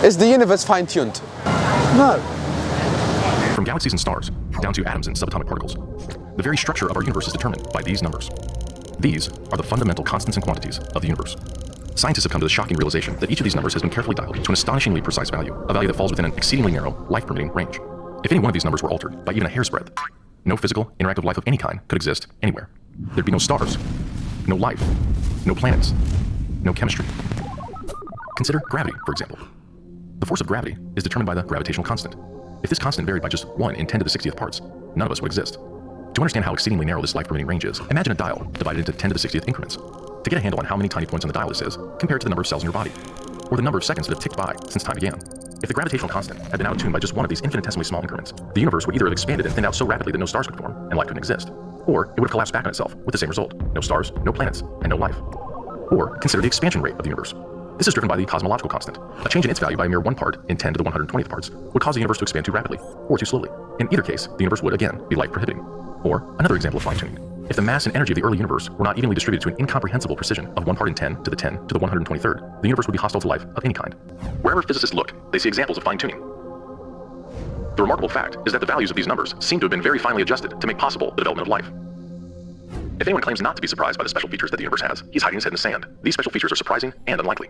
Is the universe fine-tuned? No. From galaxies and stars, down to atoms and subatomic particles, the very structure of our universe is determined by these numbers. These are the fundamental constants and quantities of the universe. Scientists have come to the shocking realization that each of these numbers has been carefully dialed to an astonishingly precise value, a value that falls within an exceedingly narrow, life-permitting range. If any one of these numbers were altered by even a hair's breadth, no physical, interactive life of any kind could exist anywhere. There'd be no stars, no life, no planets, no chemistry. Consider gravity, for example. The force of gravity is determined by the gravitational constant. If this constant varied by just 1 in 10 to the 60th parts, none of us would exist. To understand how exceedingly narrow this life-permitting range is, imagine a dial divided into 10 to the 60th increments. To get a handle on how many tiny points on the dial this is, compare it to the number of cells in your body, or the number of seconds that have ticked by since time began. If the gravitational constant had been out of tune by just one of these infinitesimally small increments, the universe would either have expanded and thinned out so rapidly that no stars could form and life couldn't exist, or it would have collapsed back on itself with the same result: no stars, no planets, and no life. Or consider the expansion rate of the universe. This is driven by the cosmological constant. A change in its value by a mere 1 part in 10 to the 120th parts would cause the universe to expand too rapidly, or too slowly. In either case, the universe would, again, be life-prohibiting. Or, another example of fine-tuning. If the mass and energy of the early universe were not evenly distributed to an incomprehensible precision of 1 part in 10 to the 10 to the 123rd, the universe would be hostile to life of any kind. Wherever physicists look, they see examples of fine-tuning. The remarkable fact is that the values of these numbers seem to have been very finely adjusted to make possible the development of life. If anyone claims not to be surprised by the special features that the universe has, he's hiding his head in the sand. These special features are surprising and unlikely.